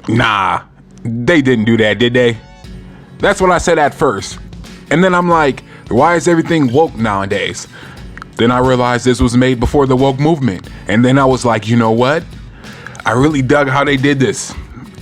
Nah, they didn't do that, did they? That's what I said at first. And then I'm like, why is everything woke nowadays? Then I realized this was made before the woke movement. And then I was like, you know what? I really dug how they did this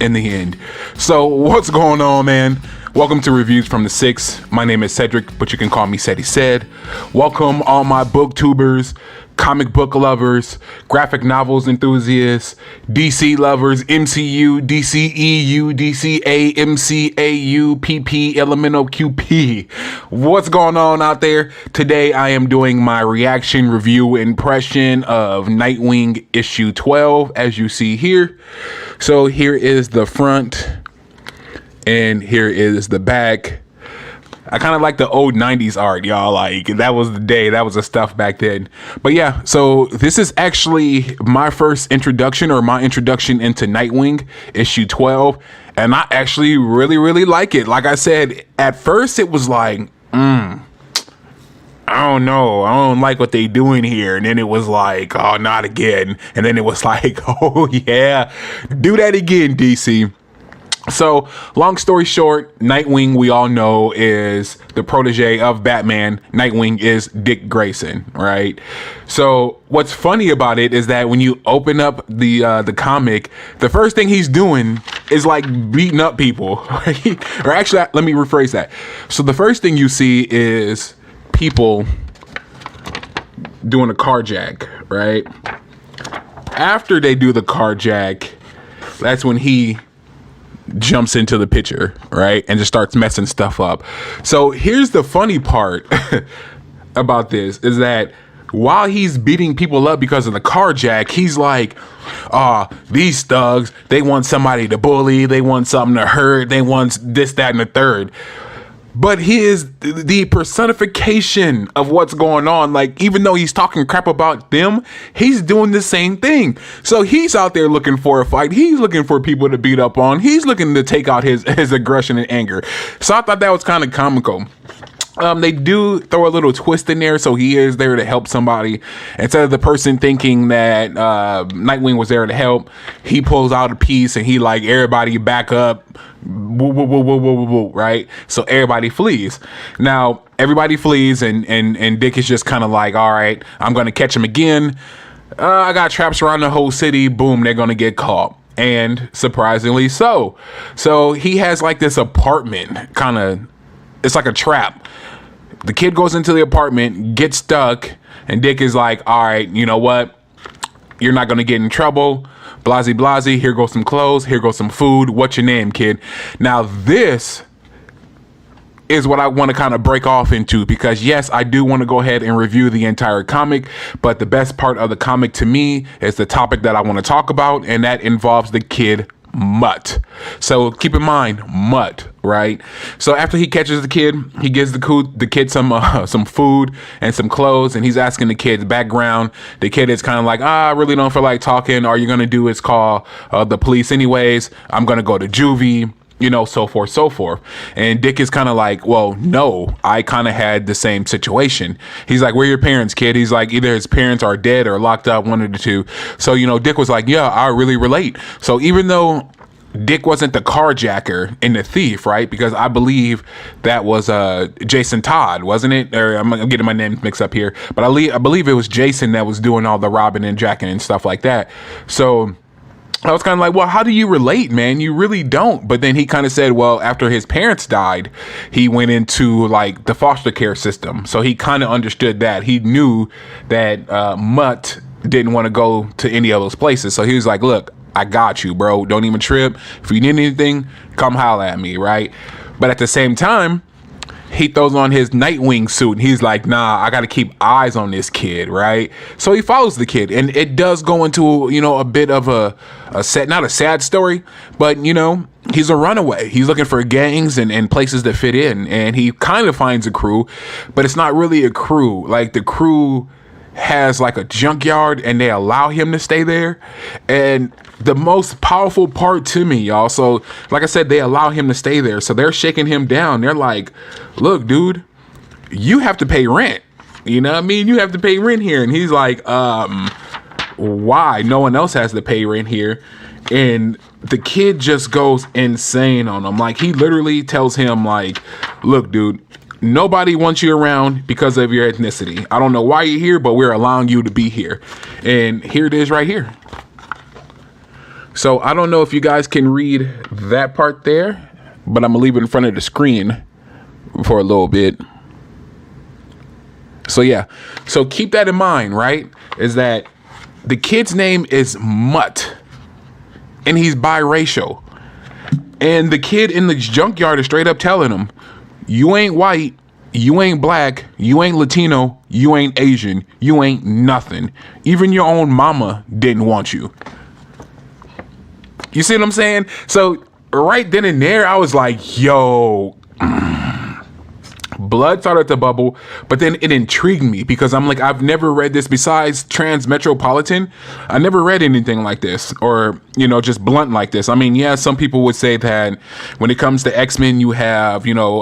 in the end. So what's going on, man? Welcome to Reviews from the Six. My name is Cedric, but you can call me Ceddy Said. Welcome all my booktubers, comic book lovers, graphic novels enthusiasts, DC lovers, MCU, DCEU, DCA, MCAU, PP, Elemental QP. What's going on out there? Today I am doing my reaction review impression of Nightwing issue 12, as you see here. So here is the front. And here is the back. I kind of like the old 90s art, y'all. Like, that was the day. That was the stuff back then. But yeah, so this is actually my first introduction, or my introduction into Nightwing, issue 12. And I actually really like it. Like I said, at first it was like, I don't know. I don't like what they doing here. And then it was like, oh, not again. And then it was like, oh, yeah, do that again, DC. So, long story short, Nightwing, we all know, is the protege of Batman. Nightwing is Dick Grayson, right? So, what's funny about it is that when you open up the comic, the first thing he's doing is like beating up people, right? Or actually, let me rephrase that. So, the first thing you see is people doing a carjack, right? After they do the carjack, that's when he jumps into the picture, right, and just starts messing stuff up. So here's the funny part about this is that while he's beating people up because of the carjack, he's like, these thugs, they want somebody to bully, they want something to hurt, they want this, that, and the third. But he is the personification of what's going on. Like, even though he's talking crap about them, he's doing the same thing. So he's out there looking for a fight. He's looking for people to beat up on. He's looking to take out his aggression and anger. So I thought that was kind of comical. They do throw a little twist in there, so he is there to help somebody. Instead of the person thinking that Nightwing was there to help, he pulls out a piece and he like, everybody back up, woo, woo, woo, woo, woo, woo, woo, right? So everybody flees. Now, everybody flees and Dick is just kind of like, all right, I'm going to catch him again. I got traps around the whole city. Boom, they're going to get caught. And surprisingly so. So he has like this apartment, kind of, it's like a trap. The kid goes into the apartment, gets stuck, and Dick is like, all right, you know what? You're not going to get in trouble. Blasey, blasey. Here goes some clothes. Here goes some food. What's your name, kid? Now, this is what I want to kind of break off into, because yes, I do want to go ahead and review the entire comic, but the best part of the comic to me is the topic that I want to talk about, and that involves the kid Mutt. So keep in mind, Mutt, right? So after he catches the kid, he gives the kid some food and some clothes, and he's asking the kid's background. The kid is kind of like, I really don't feel like talking. All you're gonna do is call the police anyways. I'm gonna go to juvie, you know, so forth, so forth. And Dick is kind of like, well, no, I kind of had the same situation. He's like, where are your parents, kid? He's like, either his parents are dead or locked up, one of the two. So, you know, Dick was like, yeah, I really relate. So even though Dick wasn't the carjacker and the thief, right? Because I believe that was Jason Todd, wasn't it? Or I'm getting my names mixed up here. But I believe it was Jason that was doing all the robbing and jacking and stuff like that. So I was kind of like, well, how do you relate, man? You really don't. But then he kind of said, well, after his parents died, he went into like the foster care system. So he kind of understood that. He knew that Mutt didn't want to go to any of those places. So he was like, look, I got you, bro. Don't even trip. If you need anything, come holler at me, right? But at the same time, he throws on his Nightwing suit and he's like, nah, I got to keep eyes on this kid, right? So he follows the kid, and it does go into, you know, a bit of a not a sad story, but, you know, he's a runaway. He's looking for gangs and places that fit in, and he kind of finds a crew, but it's not really a crew. Like, the crew has like a junkyard and they allow him to stay there. And the most powerful part to me, y'all, so like I said, they allow him to stay there. So they're shaking him down. They're like, look, dude, you have to pay rent. You know what I mean? You have to pay rent here. And he's like, why? No one else has to pay rent here. And the kid just goes insane on him. Like, he literally tells him, like, look, dude, nobody wants you around because of your ethnicity. I don't know why you're here, but we're allowing you to be here. And here it is right here. So I don't know if you guys can read that part there, but I'm gonna leave it in front of the screen for a little bit. So yeah, so keep that in mind, right? Is that the kid's name is Mutt, and he's biracial. And the kid in the junkyard is straight up telling him, you ain't white, you ain't black, you ain't Latino, you ain't Asian, you ain't nothing. Even your own mama didn't want you. You see what I'm saying? So right then and there, I was like, yo, blood started to bubble, but then it intrigued me because I'm like, I've never read this besides Transmetropolitan. I never read anything like this, or, you know, just blunt like this. I mean, yeah, some people would say that when it comes to X-Men, you have, you know,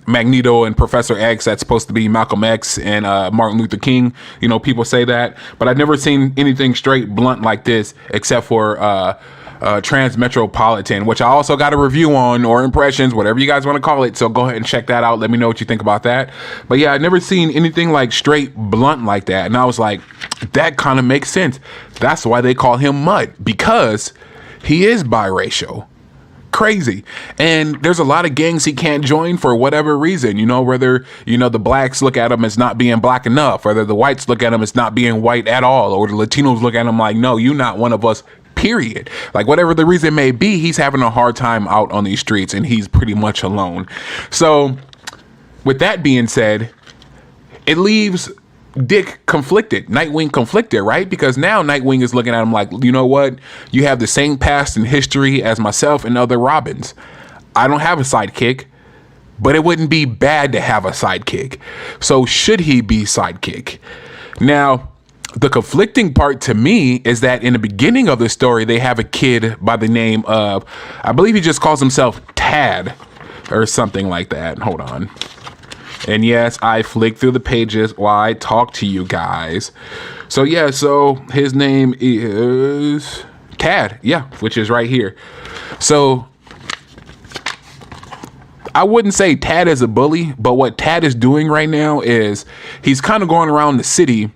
Magneto and Professor X, that's supposed to be Malcolm X and Martin Luther King. You know, people say that, but I've never seen anything straight blunt like this except for Transmetropolitan, which I also got a review on, or impressions, whatever you guys want to call it. So go ahead and check that out. Let me know what you think about that. But yeah, I've never seen anything like straight blunt like that. And I was like, that kind of makes sense. That's why they call him Mutt, because he is biracial. Crazy. And there's a lot of gangs he can't join for whatever reason, you know, whether, you know, the blacks look at him as not being black enough, whether the whites look at him as not being white at all, or the Latinos look at him like, no, you're not one of us, period. Like, whatever the reason may be, he's having a hard time out on these streets, and he's pretty much alone. So with that being said, it leaves Dick conflicted, Nightwing conflicted, right? Because now Nightwing is looking at him like, you know what? You have the same past and history as myself and other Robins. I don't have a sidekick, but it wouldn't be bad to have a sidekick. So should he be sidekick? Now, the conflicting part to me is that in the beginning of the story, they have a kid by the name of, I believe he just calls himself Tad or something like that. Hold on. And yes, I flick through the pages while I talk to you guys. So yeah, so his name is Tad. Yeah, which is right here. So I wouldn't say Tad is a bully, but what Tad is doing right now is he's kind of going around the city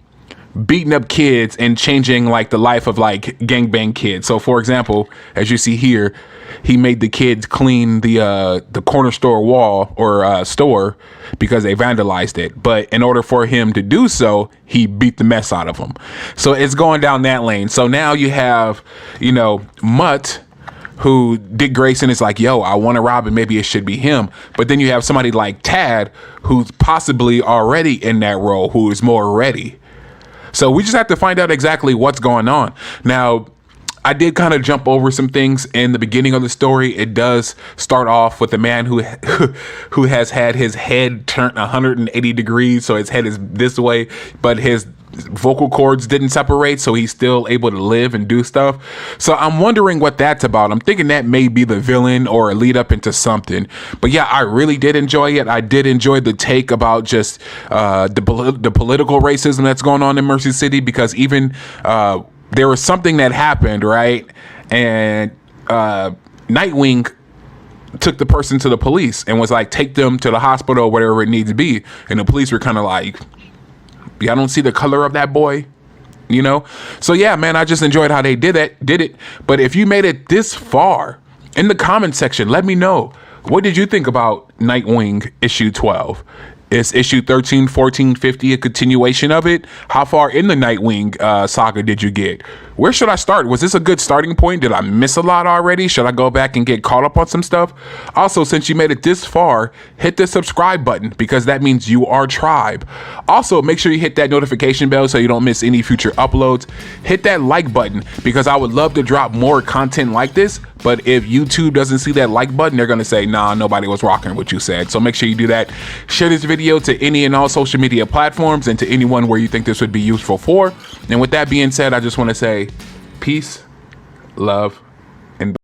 beating up kids and changing like the life of like gangbang kids. So for example, as you see here, he made the kids clean the corner store wall or store because they vandalized it. But in order for him to do so, he beat the mess out of them. So it's going down that lane. So now you have, you know, Mutt, who Dick Grayson is like, yo, I want to rob, and maybe it should be him. But then you have somebody like Tad, who's possibly already in that role, who is more ready. So we just have to find out exactly what's going on. Now, I did kind of jump over some things in the beginning of the story. It does start off with a man who has had his head turned 180 degrees. So his head is this way, but his vocal cords didn't separate, so he's still able to live and do stuff. So I'm wondering what that's about. I'm thinking that may be the villain or a lead up into something. But yeah, I really did enjoy it. I did enjoy the take about just the political racism that's going on in Mercy City, because even there was something that happened, right? And Nightwing took the person to the police and was like, take them to the hospital or whatever it needs to be. And the police were kind of like, y'all don't see the color of that boy, you know? So yeah, man, I just enjoyed how they did it. But if you made it this far, in the comment section, let me know. What did you think about Nightwing issue 12? Is issue 13, 14, 50 a continuation of it? How far in the Nightwing saga did you get? Where should I start? Was this a good starting point? Did I miss a lot already? Should I go back and get caught up on some stuff? Also, since you made it this far, hit the subscribe button, because that means you are tribe. Also, make sure you hit that notification bell so you don't miss any future uploads. Hit that like button, because I would love to drop more content like this. But if YouTube doesn't see that like button, they're going to say, nah, nobody was rocking what you said. So make sure you do that. Share this video to any and all social media platforms and to anyone where you think this would be useful for. And with that being said, I just want to say peace, love,